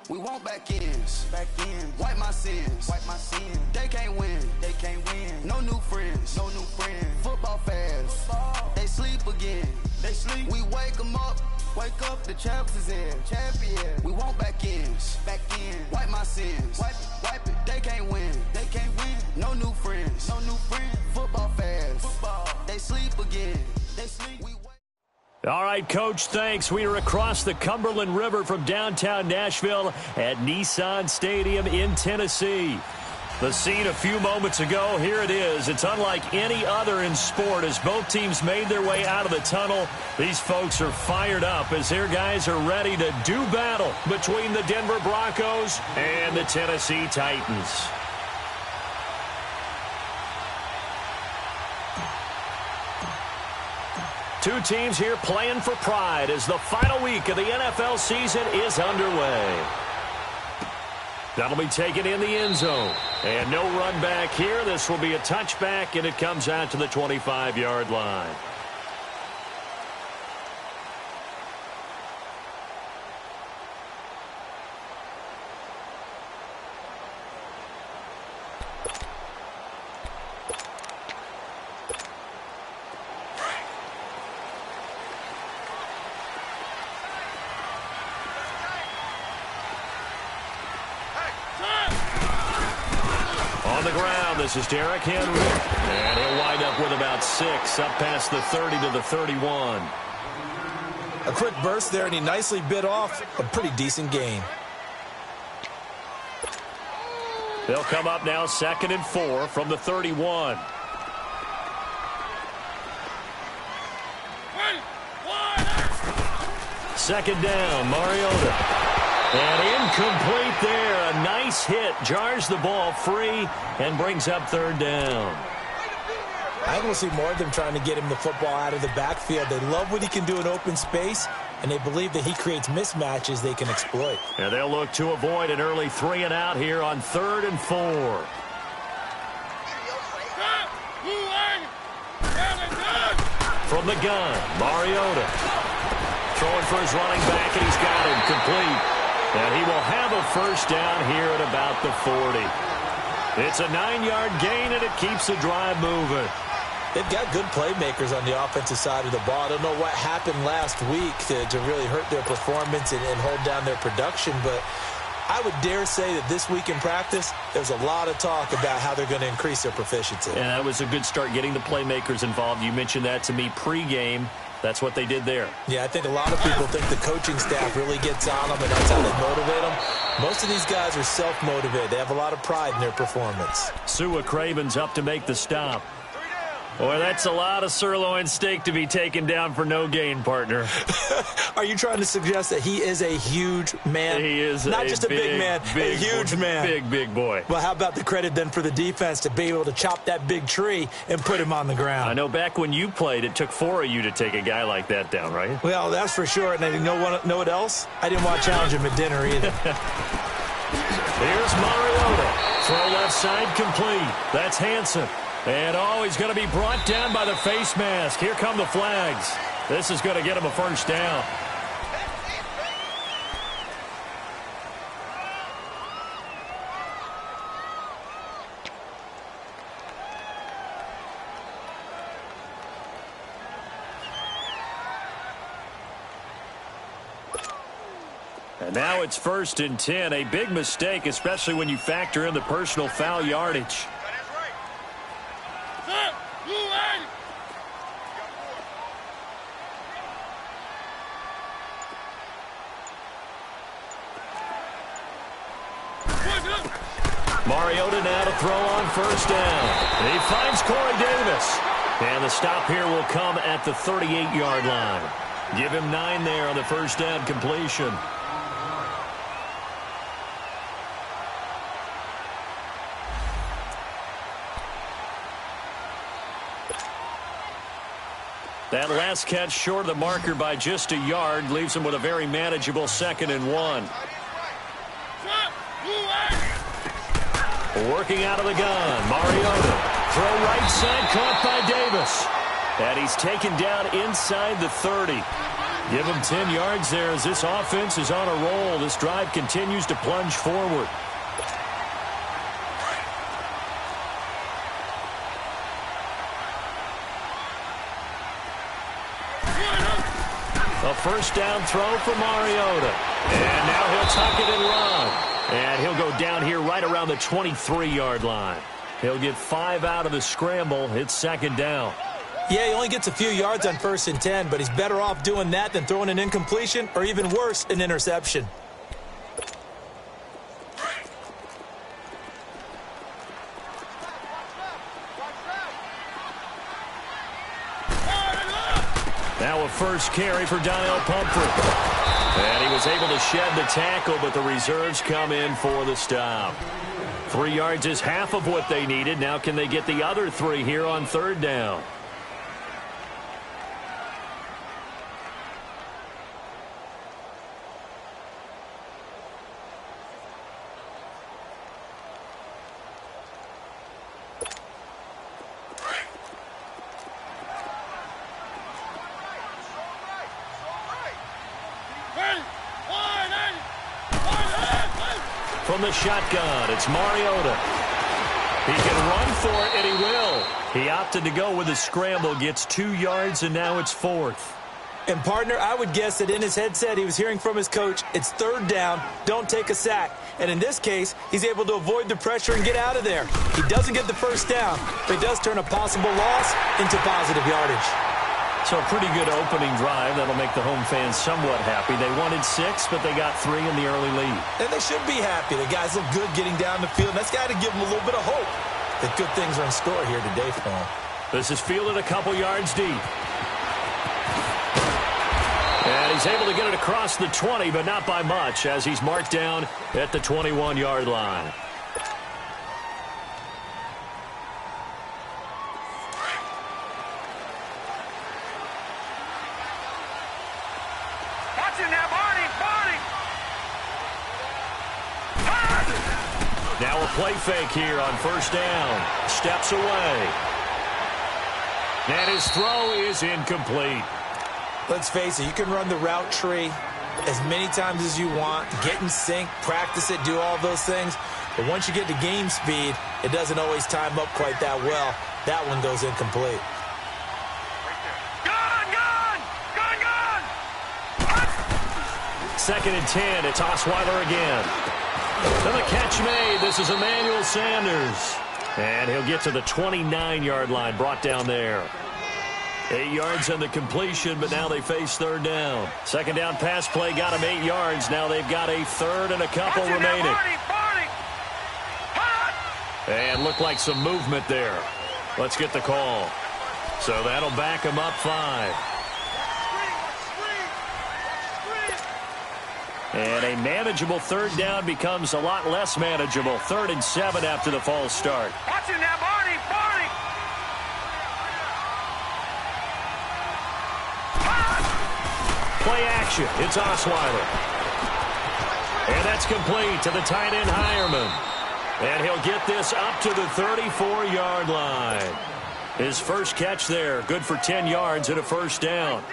We want back ends. Wipe my sins. They can't win. No new friends. Football fans. They sleep again. We wake them up. The champs is in. We want back ends. Wipe my sins. Wipe it. They can't win. No new friends. Football fans. They sleep again. All right, Coach, thanks. We are across the Cumberland River from downtown Nashville at Nissan Stadium in Tennessee. The scene a few moments ago, here it is. It's unlike any other in sport as both teams made their way out of the tunnel. These folks are fired up as their guys are ready to do battle between the Denver Broncos and the Tennessee Titans. Two teams here playing for pride as the final week of the NFL season is underway. That'll be taken in the end zone. And no run back here. This will be a touchback, and it comes out to the 25-yard line. On the ground, this is Derrick Henry. And he'll wind up with about 6, up past the 30 to the 31. A quick burst there, and he nicely bit off a pretty decent gain. They'll come up now 2nd and 4 from the 31. Second down, Mariota. And incomplete there. A nice hit. Jars the ball free and brings up 3rd down. I will see more of them trying to get him the football out of the backfield. They love what he can do in open space, and they believe that he creates mismatches they can exploit. And they'll look to avoid an early 3 and out here on 3rd and 4. From the gun, Mariota. Throwing for his running back, and he's got him complete. And he will have a first down here at about the 40. It's a 9-yard gain, and it keeps the drive moving. They've got good playmakers on the offensive side of the ball. I don't know what happened last week to really hurt their performance and hold down their production, but I would dare say that this week in practice, there's a lot of talk about how they're going to increase their proficiency. And that was a good start getting the playmakers involved. You mentioned that to me pregame. That's what they did there. Yeah, I think a lot of people think the coaching staff really gets on them, and that's how they motivate them. Most of these guys are self-motivated. They have a lot of pride in their performance. Sua Craven's up to make the stop. Boy, that's a lot of sirloin steak to be taken down for no gain, partner. Are you trying to suggest that he is a huge man? He is not just a big man, a huge man. Big boy. Well, how about the credit then for the defense to be able to chop that big tree and put him on the ground? I know back when you played, it took 4 of you to take a guy like that down, right? Well, that's for sure. And you know what else? I didn't want to challenge him at dinner either. Here's Mariota. Throw left side complete. That's Hansen. And, he's going to be brought down by the face mask. Here come the flags. This is going to get him a first down. And now it's 1st and 10. A big mistake, especially when you factor in the personal foul yardage. Mariota now to throw on first down. He finds Corey Davis. And the stop here will come at the 38-yard line. Give him 9 there on the first down completion. That last catch short of the marker by just a yard leaves him with a very manageable 2nd and 1. Working out of the gun, Mariota. Throw right side, caught by Davis. And he's taken down inside the 30. Give him 10 yards there as this offense is on a roll. This drive continues to plunge forward. A first down throw for Mariota. And now he'll tuck it and run. And he'll go down here right around the 23-yard line. He'll get 5 out of the scramble. It's second down. Yeah, he only gets a few yards on 1st and 10, but he's better off doing that than throwing an incompletion or even worse, an interception. Now a first carry for Donnell Pumphrey. And he was able to shed the tackle, but the reserves come in for the stop. 3 yards is half of what they needed. Now can they get the other 3 here on third down? From the shotgun, it's Mariota. He can run for it, and he will. He opted to go with a scramble, gets 2 yards, and now it's 4th. And, partner, I would guess that in his headset he was hearing from his coach, it's third down, don't take a sack. And in this case, he's able to avoid the pressure and get out of there. He doesn't get the first down, but he does turn a possible loss into positive yardage. So a pretty good opening drive. That'll make the home fans somewhat happy. They wanted 6, but they got 3 in the early lead. And they should be happy. The guys look good getting down the field. And that's got to give them a little bit of hope that good things are in store here today for them. This is fielded a couple yards deep. And he's able to get it across the 20, but not by much, as he's marked down at the 21-yard line. Now a play fake here on first down. Steps away. And his throw is incomplete. Let's face it, you can run the route tree as many times as you want, get in sync, practice it, do all those things. But once you get to game speed, it doesn't always time up quite that well. That one goes incomplete. Second and 10, it's Osweiler again. And the catch made. This is Emmanuel Sanders. And he'll get to the 29-yard line, brought down there. 8 yards on the completion, but now they face third down. Second down pass play got him 8 yards. Now they've got a third and a couple remaining. And looked like some movement there. Let's get the call. So that'll back him up 5. And a manageable third down becomes a lot less manageable. 3rd and 7 after the false start. Watch him now, Barney! Play action. It's Osweiler. And that's complete to the tight end, Hireman. And he'll get this up to the 34-yard line. His first catch there, good for 10 yards and a first down.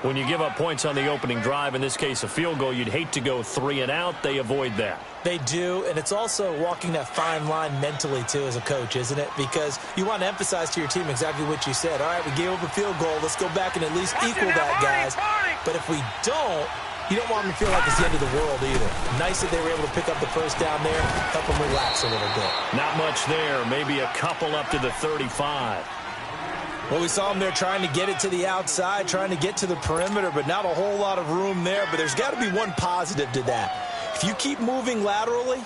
When you give up points on the opening drive, in this case a field goal, you'd hate to go 3 and out. They avoid that. They do, and it's also walking that fine line mentally, too, as a coach, isn't it? Because you want to emphasize to your team exactly what you said. All right, we gave up a field goal. Let's go back and at least equal that, guys. But if we don't, you don't want them to feel like it's the end of the world either. Nice that they were able to pick up the first down there, help them relax a little bit. Not much there. Maybe a couple up to the 35. Well, we saw him there trying to get it to the outside, trying to get to the perimeter, but not a whole lot of room there. But there's got to be one positive to that. If you keep moving laterally,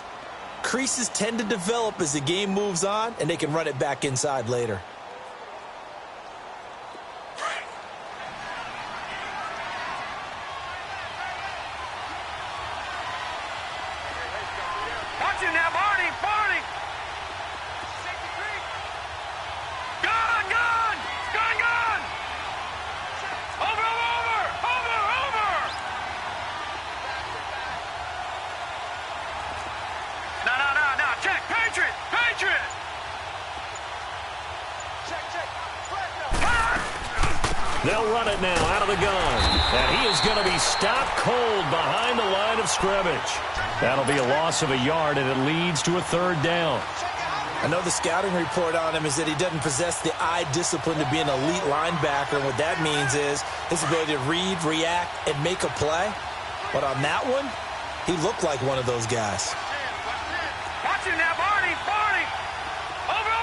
creases tend to develop as the game moves on, and they can run it back inside later. Watch him now, Barney! Gun! Over! No, check! Patriot! They'll run it now out of the gun. And he is going to be stopped cold behind the line of scrimmage. That'll be a loss of a yard, and it leads to a third down. I know the scouting report on him is that he doesn't possess the eye discipline to be an elite linebacker. And what that means is his ability to read, react, and make a play. But on that one, he looked like one of those guys. Watch him now, Barney. Barney. Over.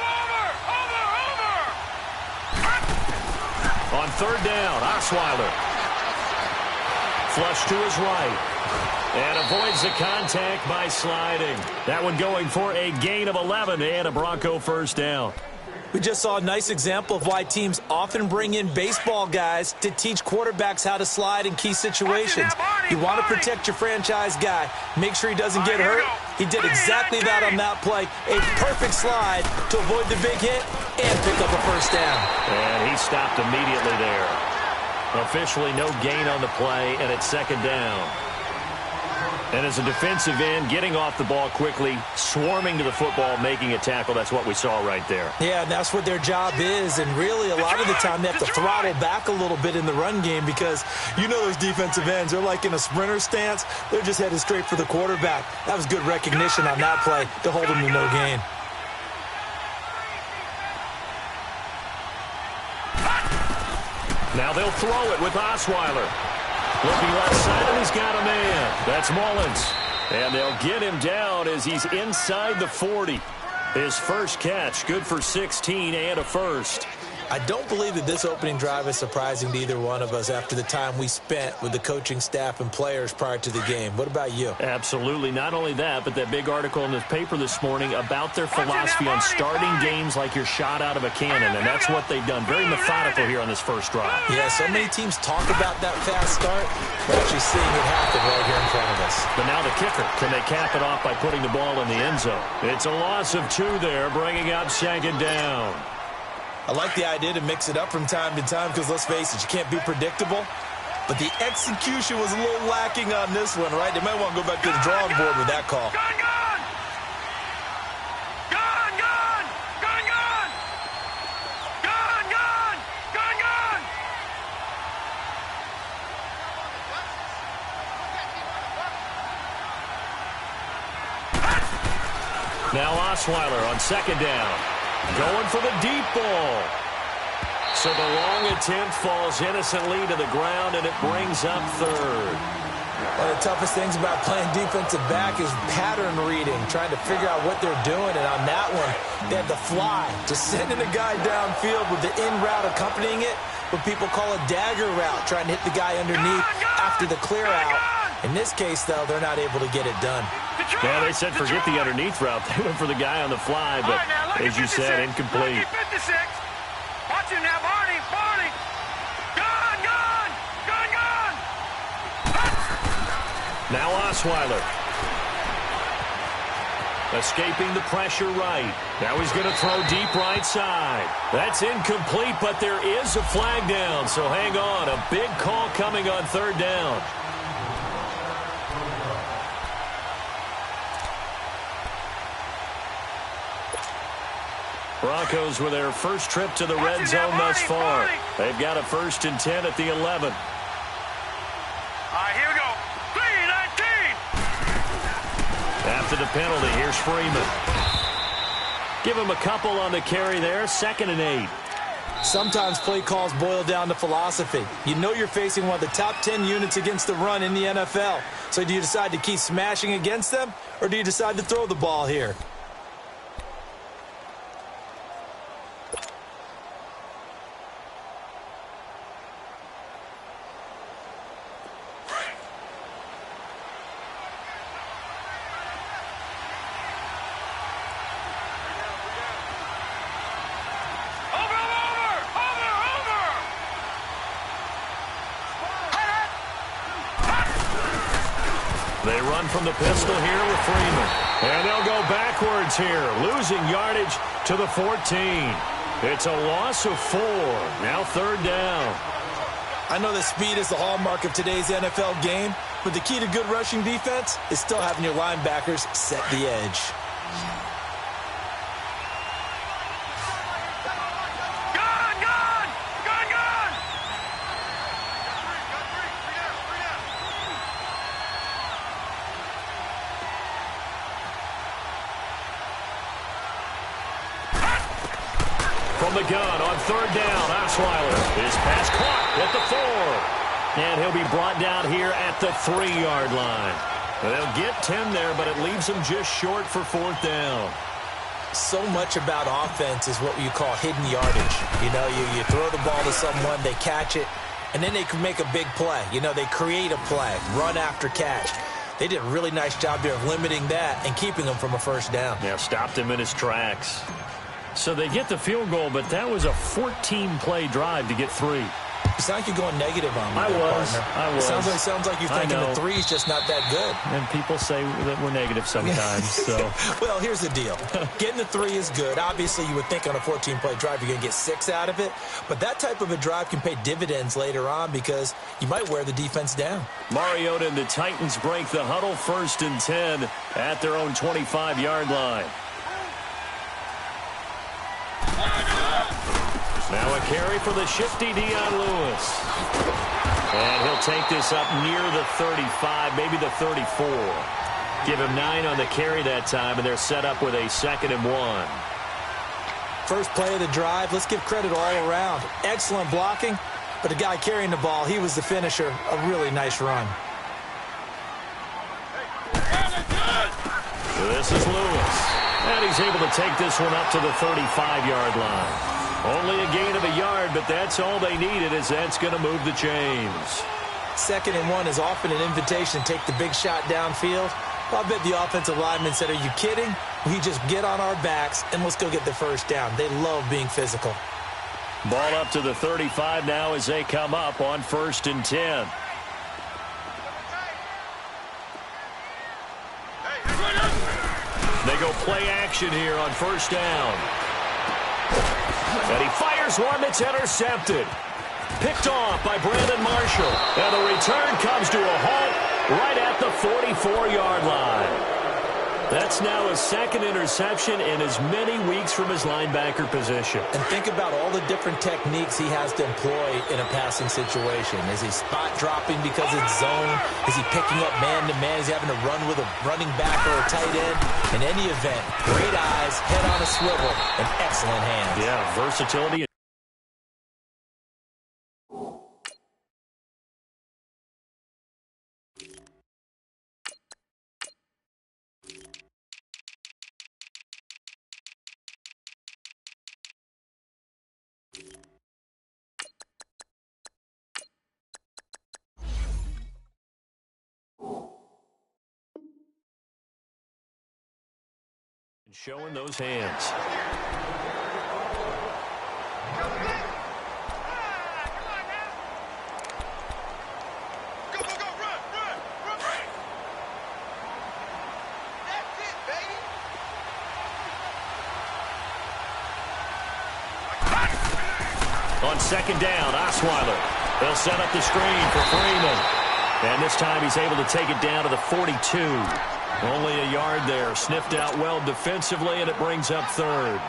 On third down, Osweiler. Flush to his right. And avoids the contact by sliding. That one going for a gain of 11 and a Bronco first down. We just saw a nice example of why teams often bring in baseball guys to teach quarterbacks how to slide in key situations. You want to protect your franchise guy. Make sure he doesn't get hurt. He did exactly that on that play. A perfect slide to avoid the big hit and pick up a first down. And he stopped immediately there. Officially no gain on the play, and it's second down. And as a defensive end, getting off the ball quickly, swarming to the football, making a tackle, that's what we saw right there. Yeah, and that's what their job is. And really, a lot of the time, they have to throttle back a little bit in the run game because you know those defensive ends, they're like in a sprinter stance. They're just headed straight for the quarterback. That was good recognition on that play to hold him to no gain. Now they'll throw it with Osweiler. Looking left side, and he's got a man. That's Mullins. And they'll get him down as he's inside the 40. His first catch, good for 16 and a first. I don't believe that this opening drive is surprising to either one of us after the time we spent with the coaching staff and players prior to the game. What about you? Absolutely. Not only that, but that big article in the paper this morning about their philosophy on starting games like you're shot out of a cannon, and that's what they've done. Very methodical here on this first drive. Yeah, so many teams talk about that fast start. We're actually seeing it happen right here in front of us. But now the kicker. Can they cap it off by putting the ball in the end zone? It's a loss of 2 there, bringing up second down. I like the idea to mix it up from time to time because, let's face it, you can't be predictable. But the execution was a little lacking on this one, right? They might want to go back to the drawing board with that call. Now Osweiler on second down. Going for the deep ball. So the long attempt falls innocently to the ground, and it brings up third. One of the toughest things about playing defensive back is pattern reading, trying to figure out what they're doing. And on that one, they had the fly, just sending a guy downfield with the in route accompanying it, what people call a dagger route, trying to hit the guy underneath after the clear out. In this case, though, they're not able to get it done. Yeah, they said forget the underneath route. They went for the guy on the fly, but as you said, incomplete. Watch him now, Barney. Barney. Gone. Now Osweiler. Escaping the pressure right. Now he's going to throw deep right side. That's incomplete, but there is a flag down, so hang on. A big call coming on third down. Broncos with their first trip to the red zone thus far. They've got a 1st and 10 at the 11. All right, here we go. 3-19. After the penalty, here's Freeman. Give him a couple on the carry there. 2nd and 8. Sometimes play calls boil down to philosophy. You know you're facing one of the top 10 units against the run in the NFL. So do you decide to keep smashing against them, or do you decide to throw the ball here? They run from the pistol here with Freeman. And they'll go backwards here, losing yardage to the 14. It's a loss of 4. Now 3rd down. I know that speed is the hallmark of today's NFL game, but the key to good rushing defense is still having your linebackers set the edge. from the gun on third down. Osweiler. His pass caught at the 4. And he'll be brought down here at the 3-yard line. They'll get 10 there, but it leaves them just short for fourth down. So much about offense is what you call hidden yardage. You know, you throw the ball to someone, they catch it, and then they can make a big play. You know, they create a play, run after catch. They did a really nice job there of limiting that and keeping him from a first down. Yeah, stopped him in his tracks. So they get the field goal, but that was a 14-play drive to get 3. It sounds like you're going negative on me. I was. It sounds like you're thinking the 3's just not that good. And people say that we're negative sometimes. So, well, here's the deal. Getting the 3 is good. Obviously, you would think on a 14-play drive you're going to get 6 out of it. But that type of a drive can pay dividends later on because you might wear the defense down. Mariota and the Titans break the huddle, 1st and 10 at their own 25-yard line. Now a carry for the shifty Dion Lewis. And he'll take this up near the 35, maybe the 34. Give him 9 on the carry that time, and they're set up with a 2nd and 1. First play of the drive, let's give credit all around. Excellent blocking, but the guy carrying the ball, he was the finisher. A really nice run. This is Lewis. And he's able to take this one up to the 35-yard line. Only a gain of a yard, but that's all they needed, as that's going to move the chains. 2nd and 1 is often an invitation to take the big shot downfield. Well, I bet the offensive lineman said, are you kidding? We just get on our backs and let's go get the first down. They love being physical. Ball up to the 35 now as they come up on 1st and 10. They go play action here on 1st down. And he fires one that's intercepted. Picked off by Brandon Marshall. And the return comes to a halt right at the 44-yard line. That's now his 2nd interception in as many weeks from his linebacker position. And think about all the different techniques he has to employ in a passing situation. Is he spot dropping because it's zone? Is he picking up man-to-man? Is he having to run with a running back or a tight end? In any event, great eyes, head on a swivel, and excellent hands. Yeah, versatility. Showing those hands. Go, run. That's it, baby. On 2nd down, Osweiler. They'll set up the screen for Freeman. And this time he's able to take it down to the 42. Only a yard there. Sniffed out well defensively, and it brings up 3rd.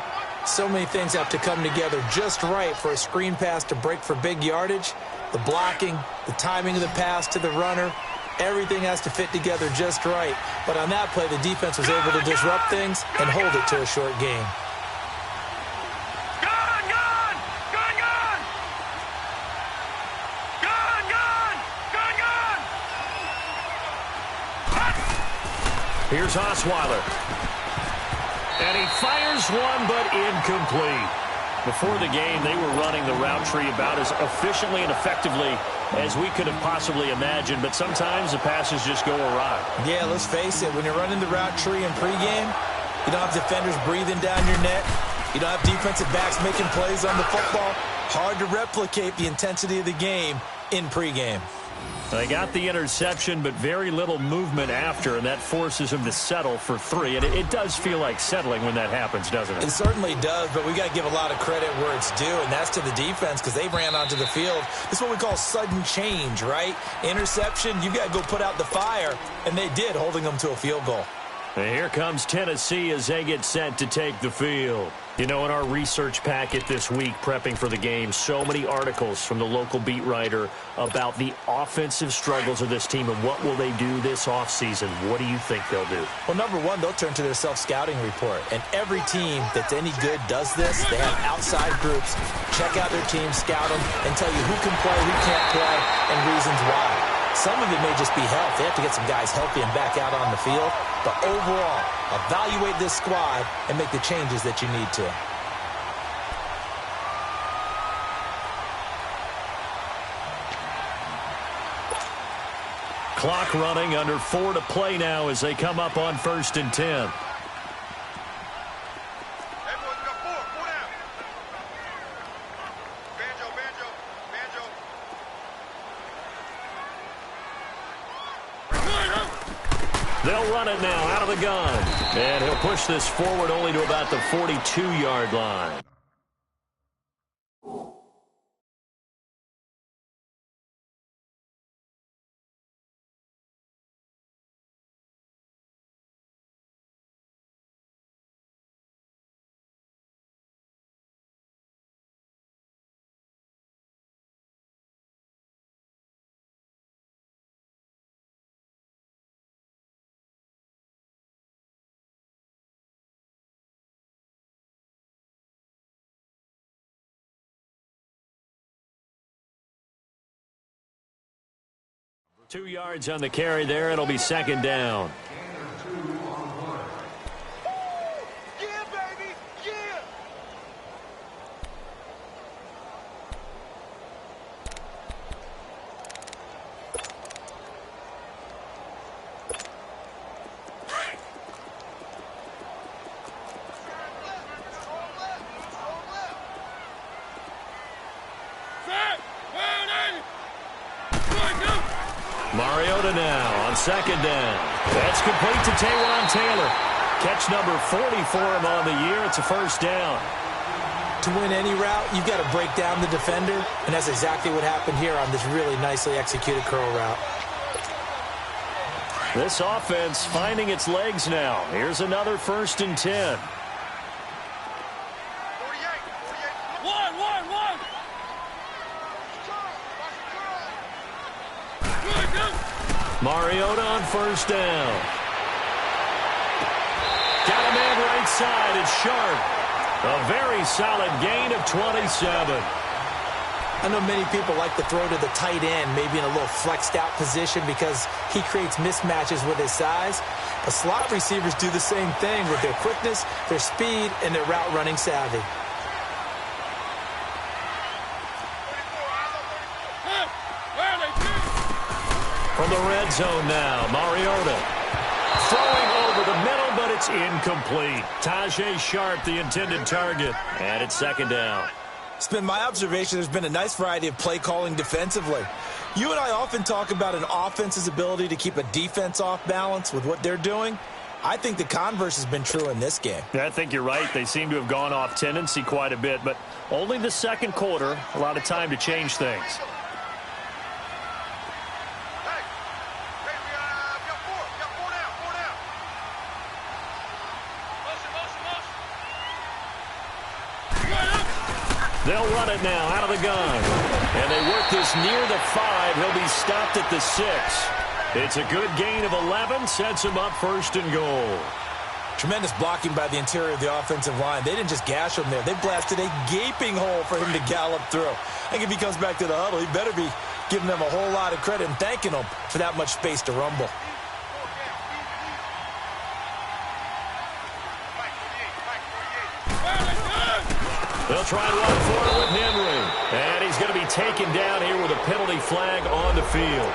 So many things have to come together just right for a screen pass to break for big yardage. The blocking, the timing of the pass to the runner, everything has to fit together just right. But on that play, the defense was able to disrupt things and hold it to a short gain. Here's Osweiler. And he fires one, but incomplete. Before the game, they were running the route tree about as efficiently and effectively as we could have possibly imagined, but sometimes the passes just go awry. Yeah, let's face it. When you're running the route tree in pregame, you don't have defenders breathing down your neck. You don't have defensive backs making plays on the football. Hard to replicate the intensity of the game in pregame. They got the interception, but very little movement after, and that forces him to settle for 3. And it does feel like settling when that happens, doesn't it? It certainly does, but we got to give a lot of credit where it's due, and that's to the defense because they ran onto the field. This is what we call sudden change, right? Interception, you got to go put out the fire, and they did, holding them to a field goal. And here comes Tennessee as they get set to take the field. You know, in our research packet this week, prepping for the game, so many articles from the local beat writer about the offensive struggles of this team and what will they do this offseason. What do you think they'll do? Well, number one, they'll turn to their self-scouting report. And every team that's any good does this. They have outside groups, check out their team, scout them, and tell you who can play, who can't play, and reasons why. Some of it may just be health. They have to get some guys healthy and back out on the field. But overall, evaluate this squad and make the changes that you need to. Clock running, under 4 to play now as they come up on 1st and 10. They'll run it now out of the gun. And he'll push this forward only to about the 42-yard line. Two yards on the carry there. It'll be 2nd down. Yeah, baby, yeah. Mariota now on 2nd down. That's complete to Taywan Taylor. Catch number 40 for him on the year. It's a 1st down. To win any route, you've got to break down the defender, and that's exactly what happened here on this really nicely executed curl route. This offense finding its legs now. Here's another 1st and 10. 1. Mariota on 1st down. Got a man right side. It's Sharp. A very solid gain of 27. I know many people like to throw to the tight end, maybe in a little flexed out position because he creates mismatches with his size. But slot receivers do the same thing with their quickness, their speed, and their route running savvy. From the red zone now, Mariota throwing over the middle, but it's incomplete. Tajay Sharp, the intended target, and it's 2nd down. It's been my observation there's been a nice variety of play calling defensively. You and I often talk about an offense's ability to keep a defense off balance with what they're doing. I think the converse has been true in this game. I think you're right. They seem to have gone off tendency quite a bit, but only the 2nd quarter, a lot of time to change things. They'll run it now out of the gun. And they work this near the 5. He'll be stopped at the 6. It's a good gain of 11. Sets him up 1st and goal. Tremendous blocking by the interior of the offensive line. They didn't just gash him there. They blasted a gaping hole for him to gallop through. I think if he comes back to the huddle, he better be giving them a whole lot of credit and thanking them for that much space to rumble. They'll try and run forward with Henry. And he's going to be taken down here with a penalty flag on the field.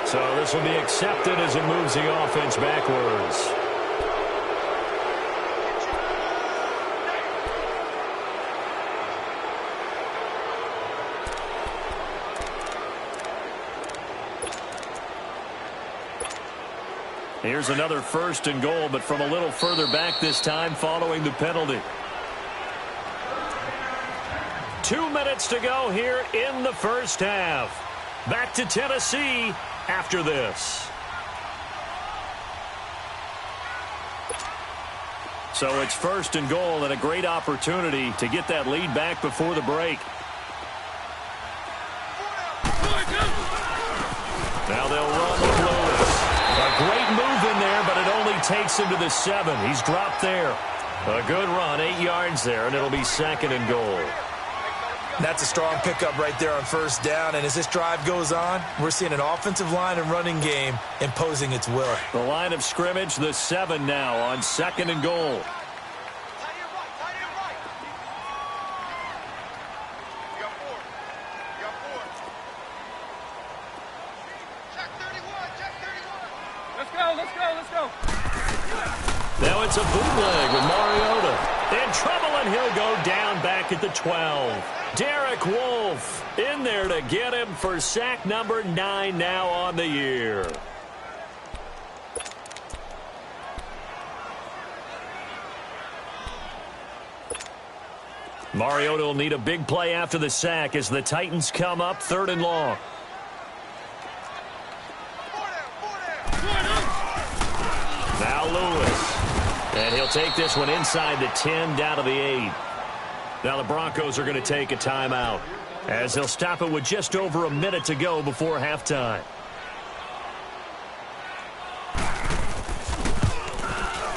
So this will be accepted as it moves the offense backwards. Here's another 1st and goal, but from a little further back this time following the penalty. 2 minutes to go here in the 1st half. Back to Tennessee after this. So it's 1st and goal and a great opportunity to get that lead back before the break. Now they'll run with Lewis. A great move in there, but it only takes him to the 7. He's dropped there. A good run, 8 yards there, and it'll be 2nd and goal. That's a strong pickup right there on 1st down, and as this drive goes on, we're seeing an offensive line and running game imposing its will. The line of scrimmage, the 7 now on 2nd and goal. Now it's a bootleg with Mariota. In trouble, and he'll go down back at the 12. Derek Wolfe in there to get him for sack number 9 now on the year. Mariota will need a big play after the sack as the Titans come up 3rd and long. Now Lewis. And he'll take this one inside the 10 down to the 8. Now the Broncos are going to take a timeout as they'll stop it with just over a minute to go before halftime.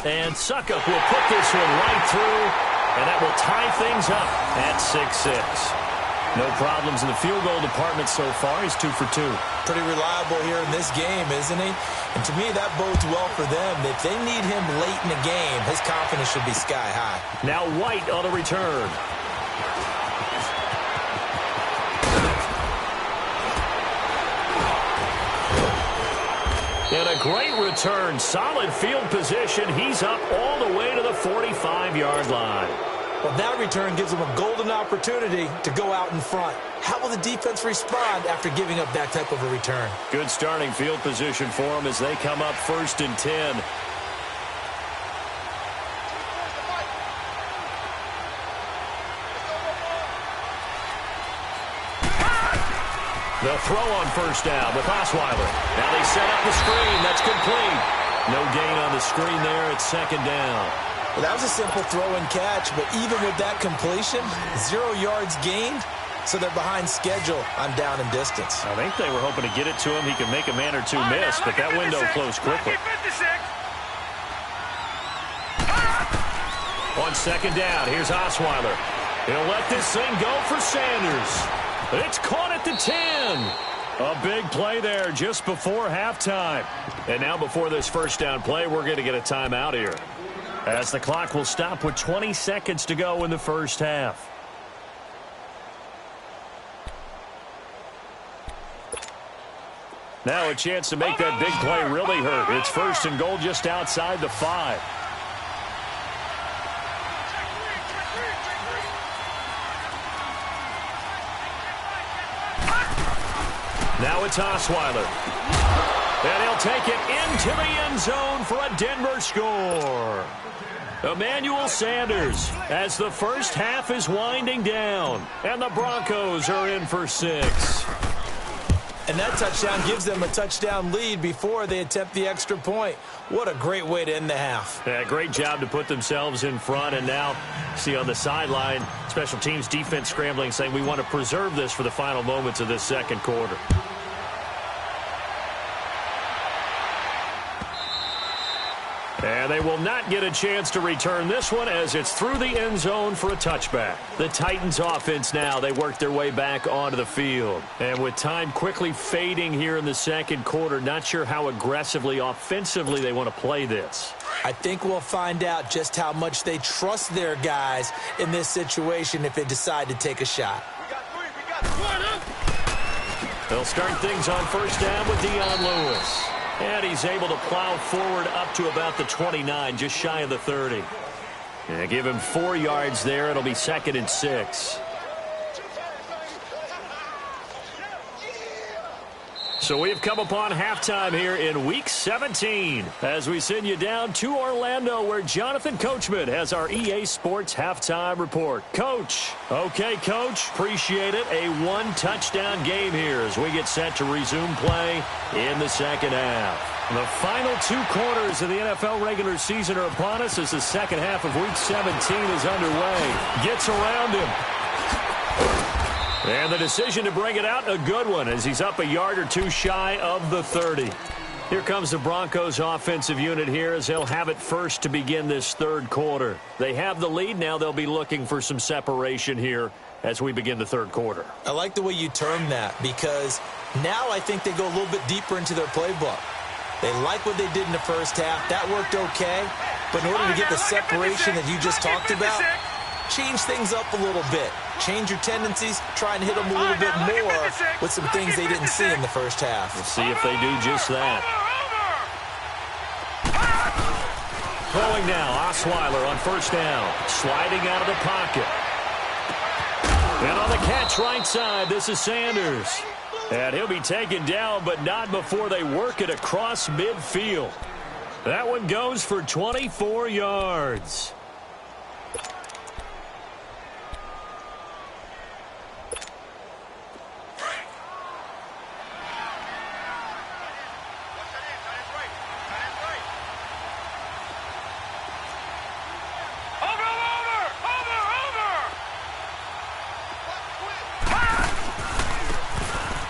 And Suckup will put this one right through, and that will tie things up at 6-6. No problems in the field goal department so far. He's 2 for 2. Pretty reliable here in this game, isn't he? And to me, that bodes well for them. If they need him late in the game, his confidence should be sky high. Now White on the return. And a great return. Solid field position. He's up all the way to the 45-yard line. Well, that return gives them a golden opportunity to go out in front. How will the defense respond after giving up that type of a return? Good starting field position for them as they come up 1st and 10. The throw on 1st down with Osweiler. Now they set up the screen. That's complete. No gain on the screen there. It's 2nd down. Well, that was a simple throw and catch, but even with that completion, 0 yards gained, so they're behind schedule on down and distance. I think they were hoping to get it to him. He could make a man or two miss, but that window closed quickly. On 2nd down, here's Osweiler. He'll let this thing go for Sanders. It's caught at the 10. A big play there just before halftime. And now before this 1st down play, we're going to get a timeout here, as the clock will stop with 20 seconds to go in the 1st half. Now a chance to make that big play really hurt. It's 1st and goal just outside the 5. Now it's Osweiler. And he'll take it into the end zone for a Denver score. Emmanuel Sanders as the 1st half is winding down. And the Broncos are in for 6. And that touchdown gives them a touchdown lead before they attempt the extra point. What a great way to end the half. Yeah, great job to put themselves in front. And now, see on the sideline, special teams defense scrambling, saying we want to preserve this for the final moments of this 2nd quarter. And they will not get a chance to return this one as it's through the end zone for a touchback. The Titans offense now, they work their way back onto the field. And with time quickly fading here in the 2nd quarter, not sure how aggressively, offensively they want to play this. I think we'll find out just how much they trust their guys in this situation if they decide to take a shot. They'll start things on 1st down with Dion Lewis. And he's able to plow forward up to about the 29, just shy of the 30. And give him 4 yards there. It'll be 2nd and 6. So we've come upon halftime here in Week 17 as we send you down to Orlando where Jonathan Coachman has our EA Sports Halftime Report. Coach. Okay, Coach. Appreciate it. A one-touchdown game here as we get set to resume play in the second half. The final 2 quarters of the NFL regular season are upon us as the second half of Week 17 is underway. Gets around him. And the decision to bring it out, a good one, as he's up a yard or 2 shy of the 30. Here comes the Broncos offensive unit here as they'll have it first to begin this third quarter. They have the lead. Now they'll be looking for some separation here as we begin the third quarter. I like the way you term that because now I think they go a little bit deeper into their playbook. They like what they did in the first half. That worked okay. But in order to get the separation that you just talked about, change things up a little bit. Change your tendencies. Try and hit them a little bit more with some things they didn't see in the first half. We'll see if they do just that. Throwing now, Osweiler on first down. Sliding out of the pocket. And on the catch right side, this is Sanders. And he'll be taken down, but not before they work it across midfield. That one goes for 24 yards.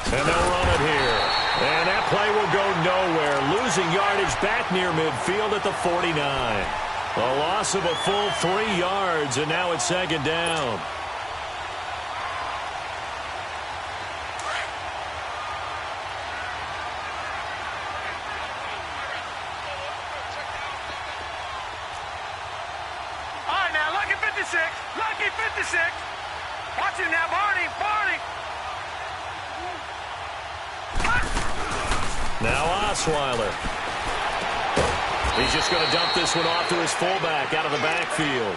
And they'll run it here. And that play will go nowhere. Losing yardage back near midfield at the 49. A loss of a full 3 yards, and now it's second down. All right, now, lucky 56. Lucky 56. Watch him now, Barney. Barney. Now Osweiler. He's just going to dump this one off to his fullback out of the backfield.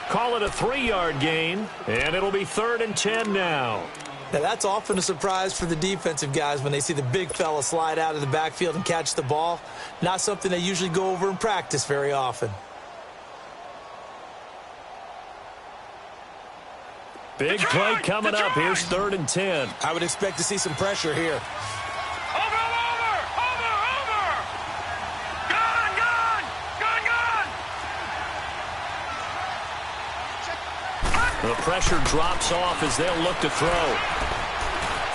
Call it a 3-yard gain, and it'll be 3rd and 10 now. Now, that's often a surprise for the defensive guys when they see the big fella slide out of the backfield and catch the ball. Not something they usually go over in practice very often. Big play coming up. Here's 3rd and 10. I would expect to see some pressure here. The pressure drops off as they'll look to throw.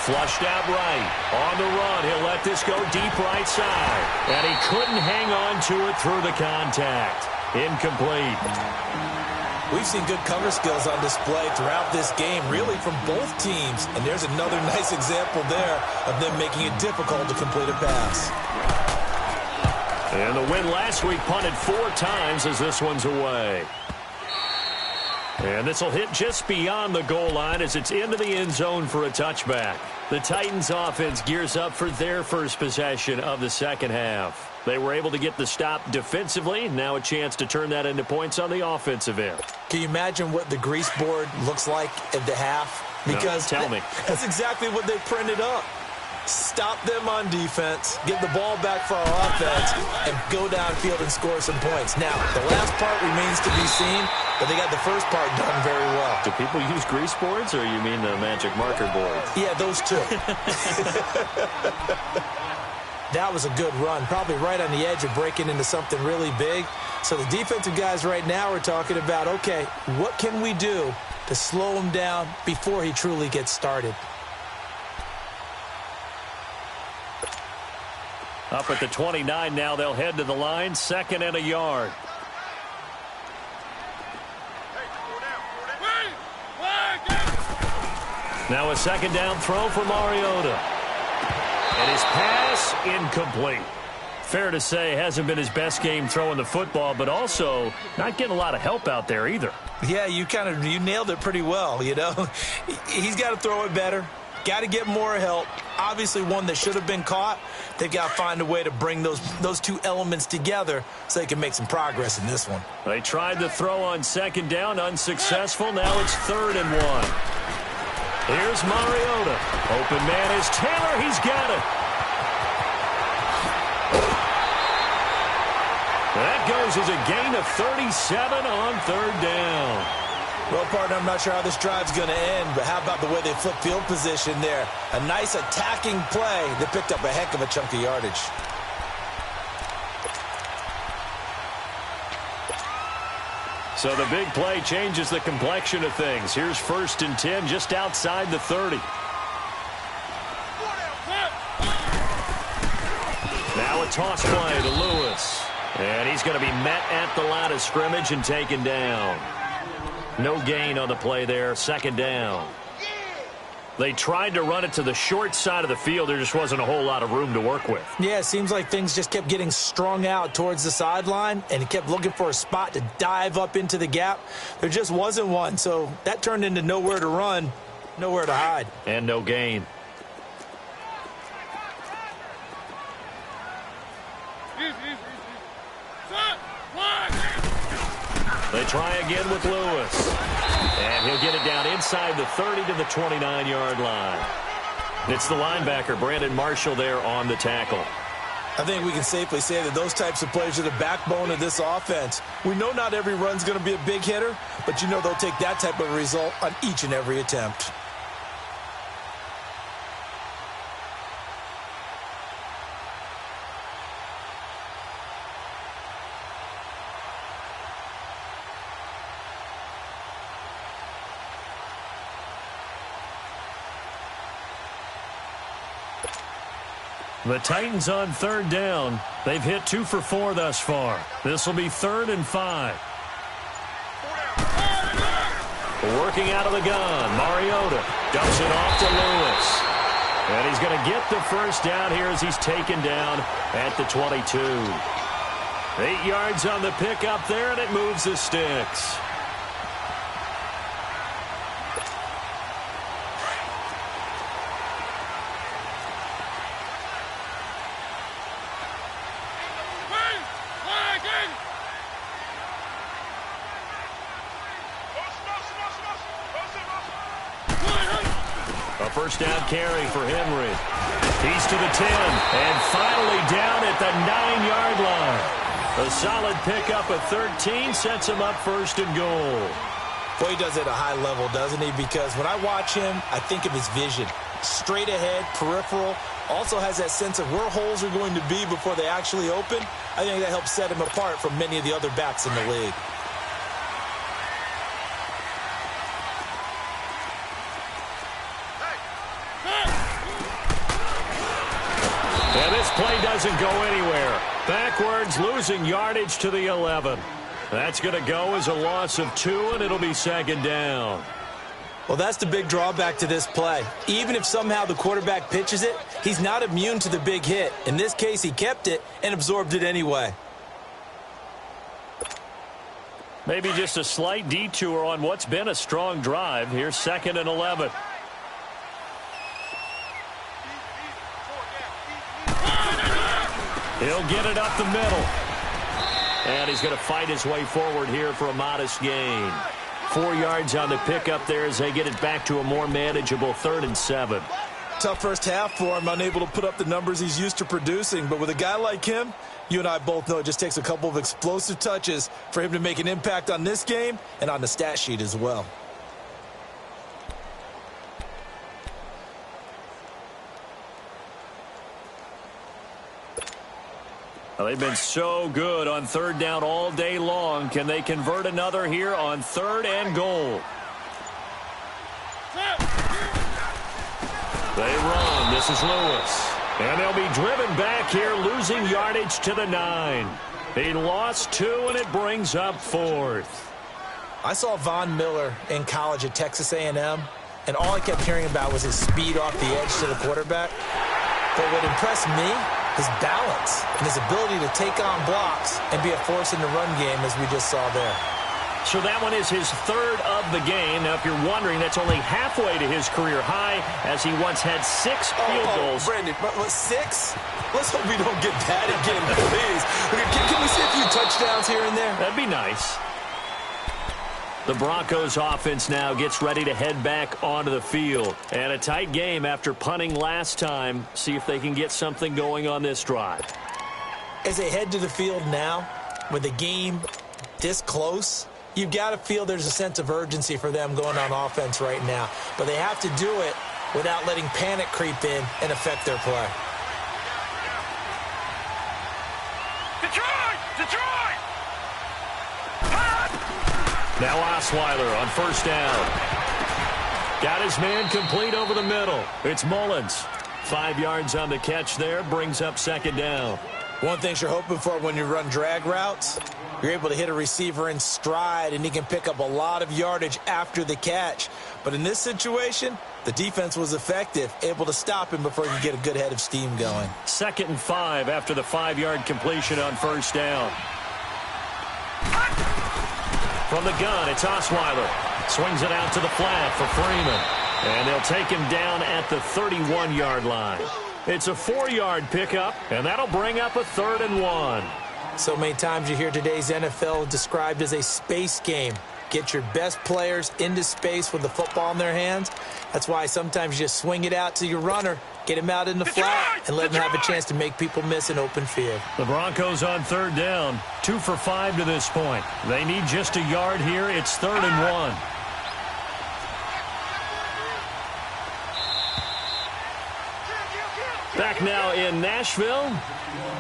Flushed out right. On the run, he'll let this go deep right side. And he couldn't hang on to it through the contact. Incomplete. We've seen good cover skills on display throughout this game, really from both teams. And there's another nice example there of them making it difficult to complete a pass. And the win last week punted 4 times as this one's away. And this will hit just beyond the goal line as it's into the end zone for a touchback. The Titans offense gears up for their first possession of the second half. They were able to get the stop defensively. Now a chance to turn that into points on the offensive end. Can you imagine what the grease board looks like at the half? Because no, tell me. That's exactly what they printed up. Stop them on defense, get the ball back for our offense, and go downfield and score some points. Now, the last part remains to be seen, but they got the first part done very well. Do people use grease boards, or you mean the magic marker boards? Yeah, those two. That was a good run, probably right on the edge of breaking into something really big. So the defensive guys right now are talking about, okay, what can we do to slow him down before he truly gets started? Up at the 29 now, they'll head to the line, 2nd and a yard. Now a 2nd down throw for Mariota. And his pass incomplete. Fair to say, hasn't been his best game throwing the football, but also not getting a lot of help out there either. Yeah, you nailed it pretty well, you know. He's got to throw it better. Got to get more help. Obviously one that should have been caught. They've got to find a way to bring those two elements together so they can make some progress in this one. They tried to throw on 2nd down, unsuccessful. Now it's 3rd and 1. Here's Mariota. Open man is Taylor. He's got it. That goes as a gain of 37 on third down. Well, partner, I'm not sure how this drive's going to end, but how about the way they flip field position there? A nice attacking play that picked up a heck of a chunk of yardage. So the big play changes the complexion of things. Here's 1st and 10 just outside the 30. Now a toss play to Lewis. And he's going to be met at the line of scrimmage and taken down. No gain on the play there. 2nd down. They tried to run it to the short side of the field. There just wasn't a whole lot of room to work with. Yeah, it seems like things just kept getting strung out towards the sideline, and he kept looking for a spot to dive up into the gap. There just wasn't one, so that turned into nowhere to run, nowhere to hide. And no gain. They try again with Lewis. And he'll get it down inside the 30 to the 29-yard line. It's the linebacker, Brandon Marshall, there on the tackle. I think we can safely say that those types of plays are the backbone of this offense. We know not every run's going to be a big hitter, but you know they'll take that type of result on each and every attempt. The Titans on 3rd down. They've hit 2 for 4 thus far. This will be 3rd and 5. Working out of the gun. Mariota dumps it off to Lewis. And he's going to get the 1st down here as he's taken down at the 22. 8 yards on the pickup there, and it moves the sticks. A 1st down carry for Henry. He's to the 10 and finally down at the 9-yard line. A solid pickup of 13 sets him up 1st and goal. Boy, he does it at a high level, doesn't he? Because when I watch him, I think of his vision. Straight ahead, peripheral, also has that sense of where holes are going to be before they actually open. I think that helps set him apart from many of the other backs in the league. And this play doesn't go anywhere. Backwards, losing yardage to the 11. That's going to go as a loss of 2, and it'll be 2nd down. Well, that's the big drawback to this play. Even if somehow the quarterback pitches it, he's not immune to the big hit. In this case, he kept it and absorbed it anyway. Maybe just a slight detour on what's been a strong drive. Here's 2nd and 11. He'll get it up the middle. And he's going to fight his way forward here for a modest gain. 4 yards on the pickup there as they get it back to a more manageable 3rd and 7. Tough first half for him, unable to put up the numbers he's used to producing. But with a guy like him, you and I both know it just takes a couple of explosive touches for him to make an impact on this game and on the stat sheet as well. Well, they've been so good on 3rd down all day long. Can they convert another here on 3rd and goal? They run. This is Lewis. And they'll be driven back here, losing yardage to the 9. He lost 2, and it brings up 4th. I saw Von Miller in college at Texas A&M, and all I kept hearing about was his speed off the edge to the quarterback. But what impressed me, his balance and his ability to take on blocks and be a force in the run game, as we just saw there. So that one is his 3rd of the game. Now, if you're wondering, that's only halfway to his career high, as he once had 6 field goals. Brandon, but 6? Let's hope we don't get that again, please. Can we see a few touchdowns here and there? That'd be nice. The Broncos offense now gets ready to head back onto the field. And a tight game after punting last time. See if they can get something going on this drive. As they head to the field now, with a game this close, you've got to feel there's a sense of urgency for them going on offense right now. But they have to do it without letting panic creep in and affect their play. Detroit! Now Osweiler on first down. Got his man complete over the middle. It's Mullins. 5 yards on the catch there, brings up second down. One thing you're hoping for when you run drag routes, you're able to hit a receiver in stride, and he can pick up a lot of yardage after the catch. But in this situation, the defense was effective, able to stop him before he could get a good head of steam going. 2nd and 5 after the 5-yard completion on first down. From the gun, it's Osweiler. Swings it out to the flat for Freeman. And they'll take him down at the 31-yard line. It's a 4-yard pickup, and that'll bring up a 3rd and 1. So many times you hear today's NFL described as a space game. Get your best players into space with the football in their hands. That's why sometimes you just swing it out to your runner, get him out in the flat, and let him have a chance to make people miss an open field. The Broncos on 3rd down, 2 for 5 to this point. They need just a yard here. It's 3rd and 1. Back now in Nashville,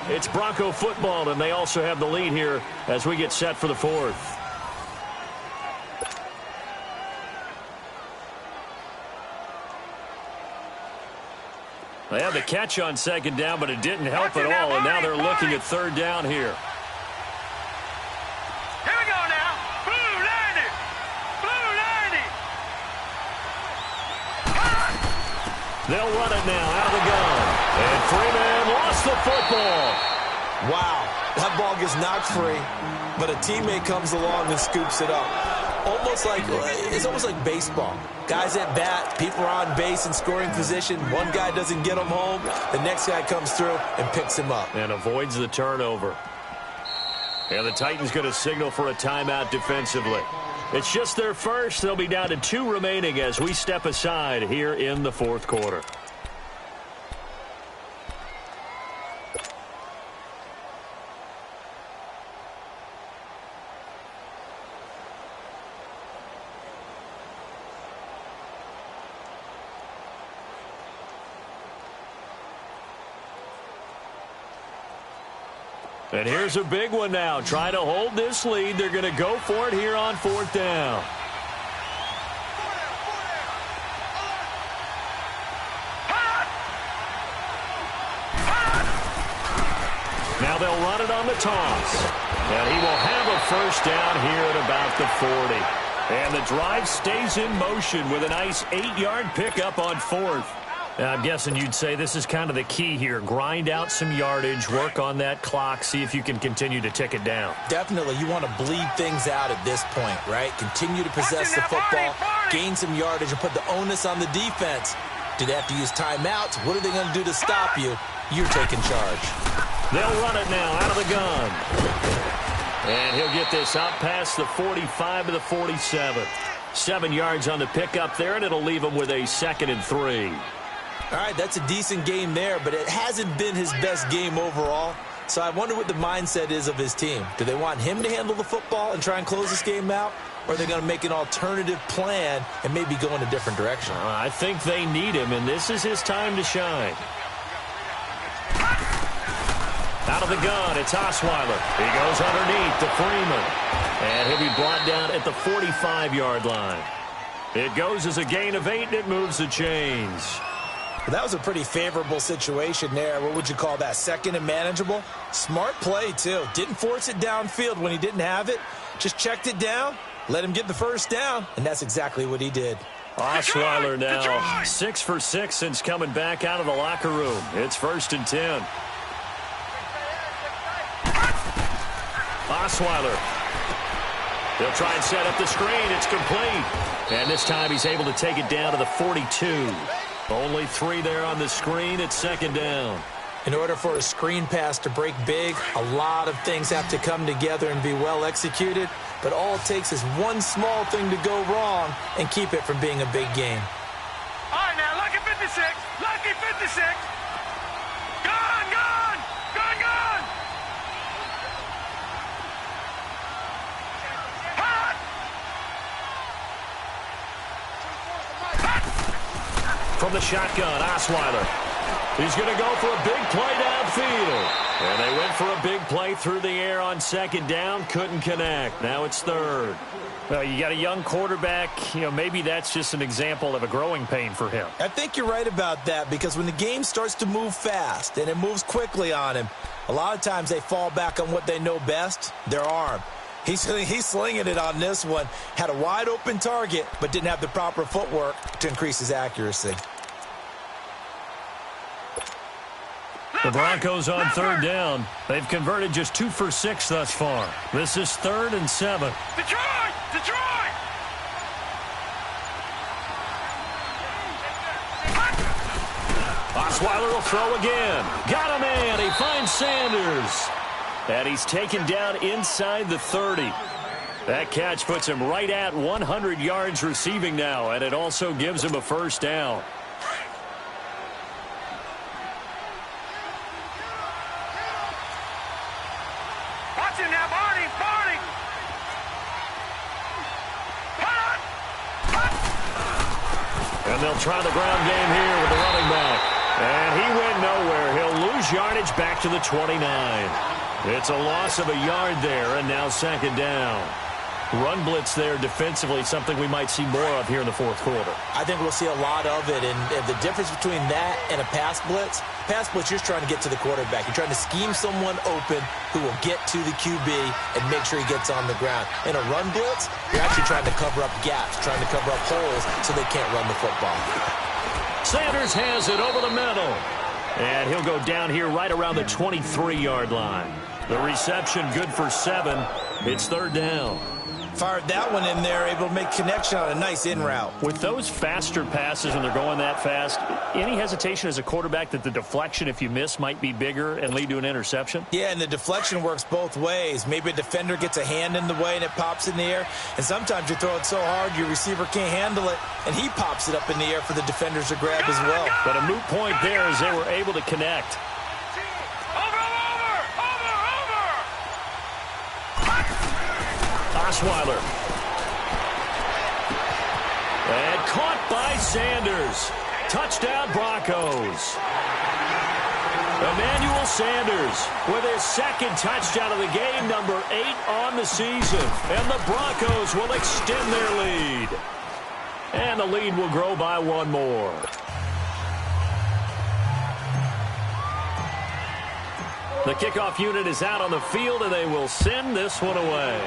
it's Bronco football, and they also have the lead here as we get set for the 4th. They had the catch on 2nd down, but it didn't help at all, and now they're looking at 3rd down here. Here we go now. Blue 90. Blue 90. They'll run it now out of the gun. And Freeman lost the football. Wow, that ball gets knocked free, but a teammate comes along and scoops it up. It's almost like baseball. Guys at bat, people are on base in scoring position. One guy doesn't get him home. The next guy comes through and picks him up. And avoids the turnover. And the Titans going to signal for a timeout defensively. It's just their first. They'll be down to 2 remaining as we step aside here in the 4th quarter. And here's a big one now. Trying to hold this lead. They're going to go for it here on 4th down. Now they'll run it on the toss. And he will have a first down here at about the 40. And the drive stays in motion with a nice 8-yard pickup on 4th. I'm guessing you'd say this is kind of the key here. Grind out some yardage, work on that clock, see if you can continue to tick it down. Definitely. You want to bleed things out at this point, right? Continue to possess the football, gain some yardage, and put the onus on the defense. Do they have to use timeouts? What are they going to do to stop you? You're taking charge. They'll run it now out of the gun. And he'll get this out past the 45 to the 47. 7 yards on the pickup there, and it'll leave him with a 2nd and 3. All right, that's a decent game there, but it hasn't been his best game overall. So I wonder what the mindset is of his team. Do they want him to handle the football and try and close this game out? Or are they going to make an alternative plan and maybe go in a different direction? I think they need him, and this is his time to shine. Out of the gun, it's Osweiler. He goes underneath to Freeman. And he'll be brought down at the 45-yard line. It goes as a gain of 8, and it moves the chains. That was a pretty favorable situation there. What would you call that? 2nd and manageable? Smart play, too. Didn't force it downfield when he didn't have it. Just checked it down, let him get the first down, and that's exactly what he did. Osweiler now 6 for 6 since coming back out of the locker room. It's 1st and 10. Osweiler. They'll try and set up the screen. It's complete. And this time he's able to take it down to the 42. Only 3 there on the screen. It's 2nd down. In order for a screen pass to break big, a lot of things have to come together and be well executed. But all it takes is one small thing to go wrong and keep it from being a big game. All right, now, lucky 56. Lucky 56. Gone, gone. Gone, gone. from the shotgun. Osweiler. He's going to go for a big play downfield. And they went for a big play through the air on second down. Couldn't connect. Now it's third. Well, you got a young quarterback. Maybe that's just an example of a growing pain for him. I think you're right about that, because when the game starts to move fast and it moves quickly on him, a lot of times they fall back on what they know best, their arm. He's slinging it on this one. Had a wide open target, but didn't have the proper footwork to increase his accuracy. The Broncos on third down. They've converted just 2 for 6 thus far. This is 3rd and 7. Detroit! Detroit! Osweiler will throw again. Got a man. He finds Sanders. And he's taken down inside the 30. That catch puts him right at 100 yards receiving now, and it also gives him a first down. Watch him now, Barney! Barney! And they'll try the ground game here with the running back. And he went nowhere. He'll lose yardage back to the 29. It's a loss of a yard there, and now second down. Run blitz there defensively, something we might see more of here in the fourth quarter. I think we'll see a lot of it, and the difference between that and a pass blitz, you're trying to get to the quarterback. You're trying to scheme someone open who will get to the QB and make sure he gets on the ground. In a run blitz, you're actually trying to cover up gaps, trying to cover up holes so they can't run the football. Sanders has it over the middle. And he'll go down here right around the 23-yard line. The reception good for 7. It's third down. Fired that one in there, able to make connection on a nice in route. With those faster passes when they're going that fast, any hesitation as a quarterback that the deflection, if you miss, might be bigger and lead to an interception? Yeah, and the deflection works both ways. Maybe a defender gets a hand in the way and it pops in the air. And sometimes you throw it so hard your receiver can't handle it, and he pops it up in the air for the defenders to grab as well. But a moot point there as they were able to connect. Osweiler. And caught by Sanders. Touchdown Broncos. Emmanuel Sanders with his second touchdown of the game, number 8 on the season. And the Broncos will extend their lead. And the lead will grow by 1 more. The kickoff unit is out on the field, and they will send this one away.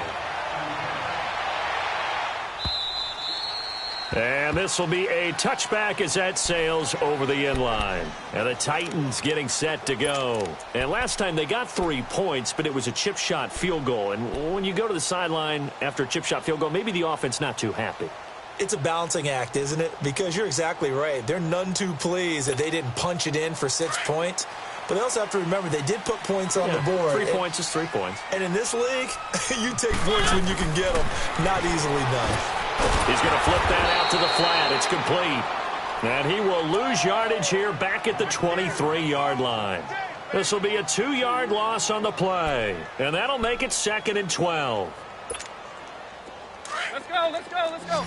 And this will be a touchback as that sails over the end line. And the Titans getting set to go. And last time they got 3 points, but it was a chip shot field goal. And when you go to the sideline after a chip shot field goal, maybe the offense not too happy. It's a balancing act, isn't it? Because you're exactly right. They're none too pleased that they didn't punch it in for 6 points. But they also have to remember they did put points on the board. 3 points is 3 points. And in this league, you take points when you can get them. Not easily done. He's going to flip that out to the flat. It's complete. And he will lose yardage here back at the 23-yard line. This will be a 2-yard loss on the play. And that'll make it 2nd and 12. Let's go, let's go, let's go.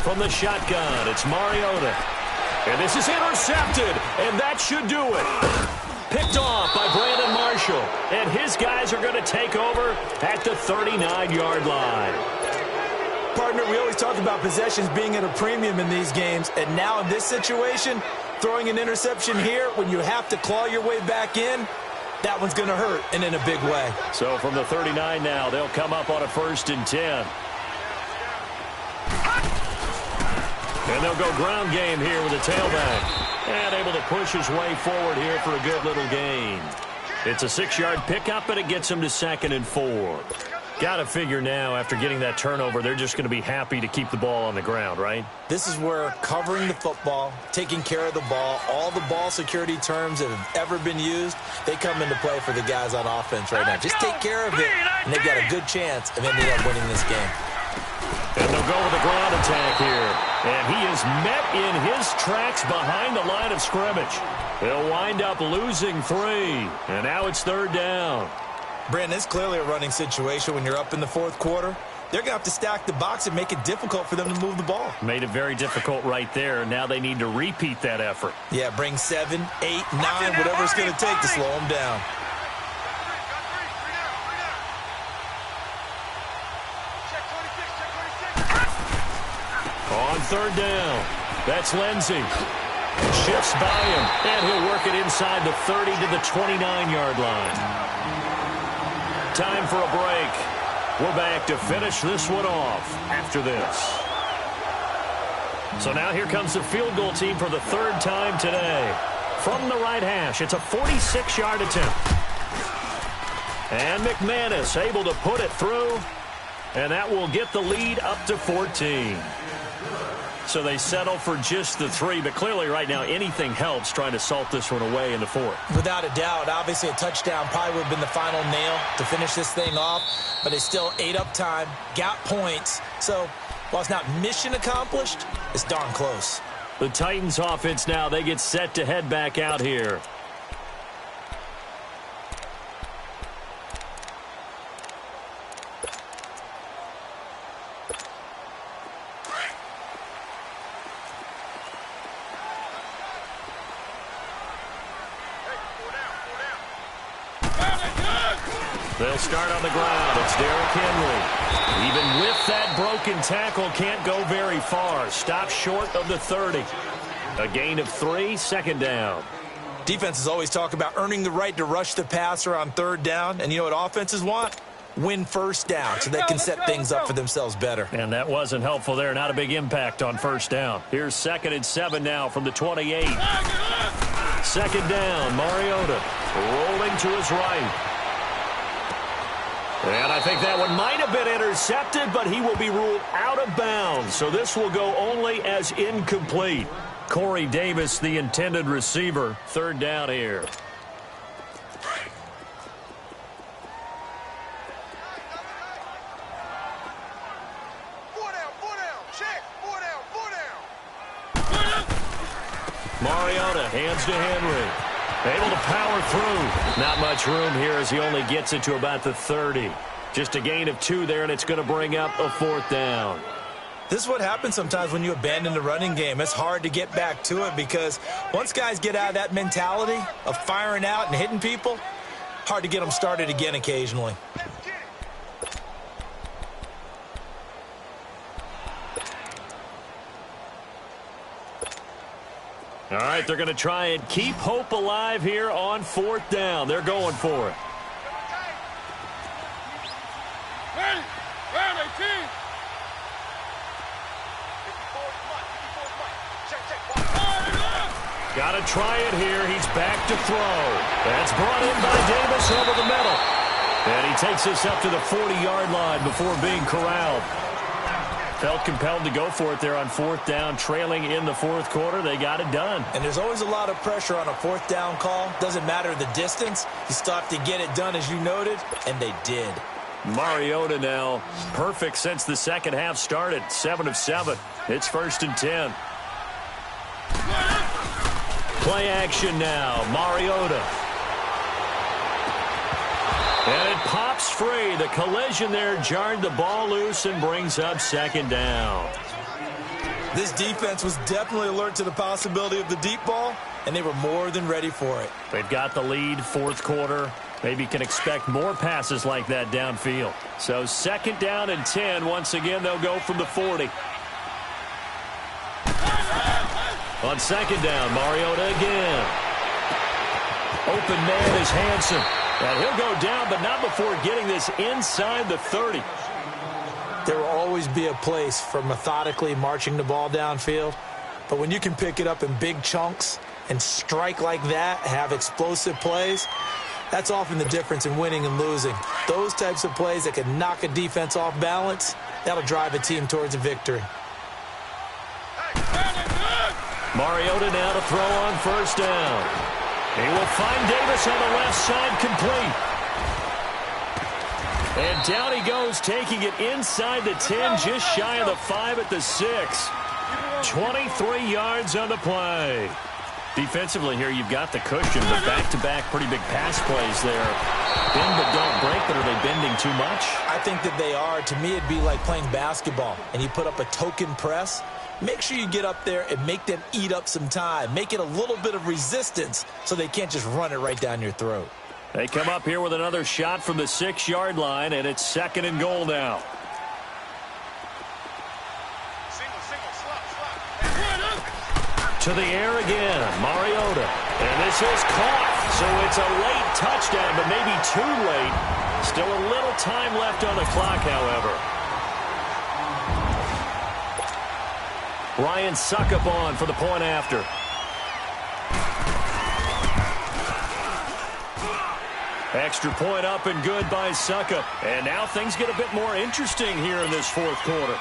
From the shotgun, it's Mariota. And this is intercepted. And that should do it. Picked off by Brandon Marshall. And his guys are going to take over at the 39-yard line. Partner, we always talk about possessions being at a premium in these games. And now in this situation, throwing an interception here when you have to claw your way back in, that one's going to hurt, and in a big way. So from the 39 now, they'll come up on a 1st and 10. And they'll go ground game here with a tailback. And able to push his way forward here for a good little gain. It's a 6-yard pickup, but it gets him to 2nd and 4. Got to figure now, after getting that turnover, they're just going to be happy to keep the ball on the ground, right? This is where covering the football, taking care of the ball, all the ball security terms that have ever been used, they come into play for the guys on offense right now. Just take care of it, and they've got a good chance of ending up winning this game. And they'll go with the ground attack here. And he is met in his tracks behind the line of scrimmage. They'll wind up losing 3. And now it's 3rd down. Brandon, it's clearly a running situation when you're up in the fourth quarter. They're going to have to stack the box and make it difficult for them to move the ball. Made it very difficult right there. Now they need to repeat that effort. Yeah, bring 7, 8, 9, whatever it's going to take to slow them down. On third down, that's Lindsey. Shifts by him, and he'll work it inside the 30 to the 29-yard line. Time for a break. We're back to finish this one off after this. So now here comes the field goal team for the third time today. From the right hash, it's a 46-yard attempt. And McManus able to put it through, and that will get the lead up to 14. So they settle for just the 3, but clearly right now anything helps trying to salt this one away in the 4th. Without a doubt, obviously a touchdown probably would have been the final nail to finish this thing off, but it's still ate up time, got points. So while it's not mission accomplished, it's darn close. The Titans offense now, they get set to head back out here. They'll start on the ground. It's Derrick Henry. Even with that broken tackle, can't go very far. Stop short of the 30. A gain of 3, second down. Defenses always talk about earning the right to rush the passer on third down. And you know what offenses want? Win first down so they can set things up for themselves better. And that wasn't helpful there. Not a big impact on first down. Here's 2nd and 7 now from the 28. Second down, Mariota rolling to his right. And I think that one might have been intercepted, but he will be ruled out of bounds. So this will go only as incomplete. Corey Davis, the intended receiver. Third down here. Mariota hands to Henry. Able to power through. Not much room here as he only gets it to about the 30. Just a gain of 2 there, and it's going to bring up a 4th down. This is what happens sometimes when you abandon the running game. It's hard to get back to it because once guys get out of that mentality of firing out and hitting people, hard to get them started again occasionally. All right, they're going to try and keep hope alive here on 4th down. They're going for it. Got to try it here. He's back to throw. That's brought in by Davis over the middle. And he takes us up to the 40-yard line before being corralled. Felt compelled to go for it there on 4th down, trailing in the 4th quarter. They got it done. And there's always a lot of pressure on a 4th down call. Doesn't matter the distance. You still have to get it done, as you noted, and they did. Mariota now perfect since the second half started. 7 of 7. It's 1st and 10. Play action now. Mariota. And it pops free. The collision there jarred the ball loose and brings up 2nd down. This defense was definitely alert to the possibility of the deep ball, and they were more than ready for it. They've got the lead, 4th quarter. Maybe can expect more passes like that downfield. So 2nd down and 10. Once again, they'll go from the 40. On 2nd down, Mariota again. Open man is Hansen. And he'll go down, but not before getting this inside the 30. There will always be a place for methodically marching the ball downfield. But when you can pick it up in big chunks and strike like that, have explosive plays, that's often the difference in winning and losing. Those types of plays that can knock a defense off balance, that'll drive a team towards a victory. Mariota now to throw on 1st down. He will find Davis on the left side, complete. And down he goes, taking it inside the 10, just shy of the 5 at the 6. 23 yards on the play. Defensively here, you've got the cushion, but back-to-back pretty big pass plays there. Bend but don't break, but are they bending too much? I think that they are. To me, it'd be like playing basketball, and you put up a token press. Make sure you get up there and make them eat up some time. Make it a little bit of resistance so they can't just run it right down your throat. They come up here with another shot from the 6-yard line, and it's 2nd and goal now. To the air again, Mariota. And this is caught. So it's a late touchdown, but maybe too late. Still a little time left on the clock, however. Ryan Suckup on for the point after. Extra point up and good by Suckup. And now things get a bit more interesting here in this 4th quarter.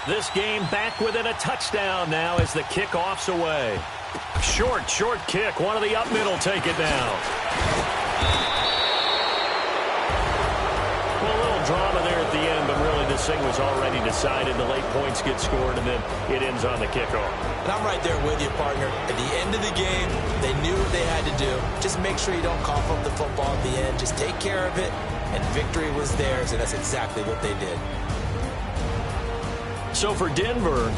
This game back within a touchdown now as the kickoff's away. Short kick. One of the up middle take it down. Well, a little drama there at the end, but really this thing was already decided. The late points get scored, and then it ends on the kickoff. And I'm right there with you, partner. At the end of the game, they knew what they had to do. Just make sure you don't cough up the football at the end. Just take care of it, and victory was theirs, and that's exactly what they did. So for Denver,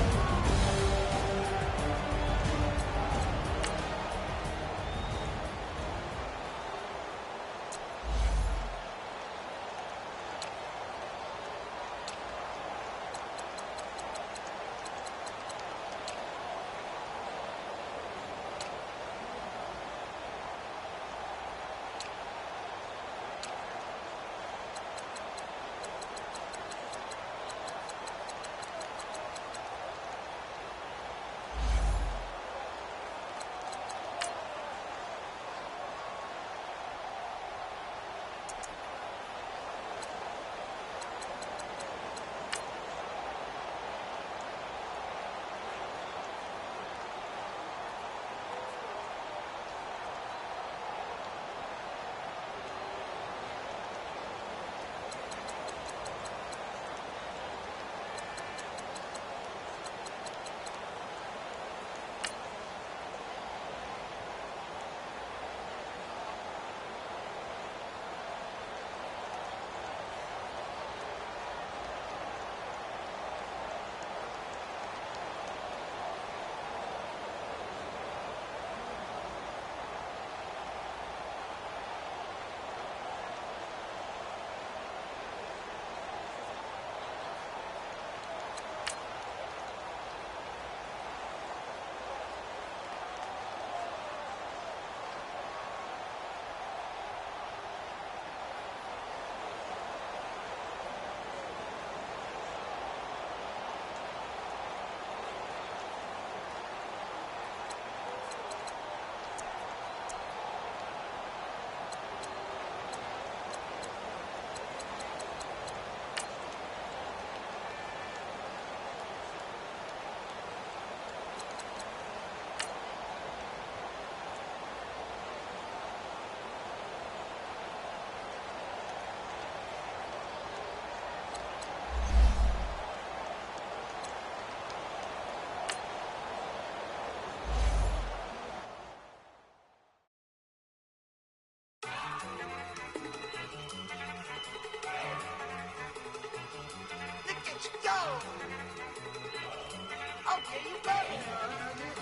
Okay, you ready?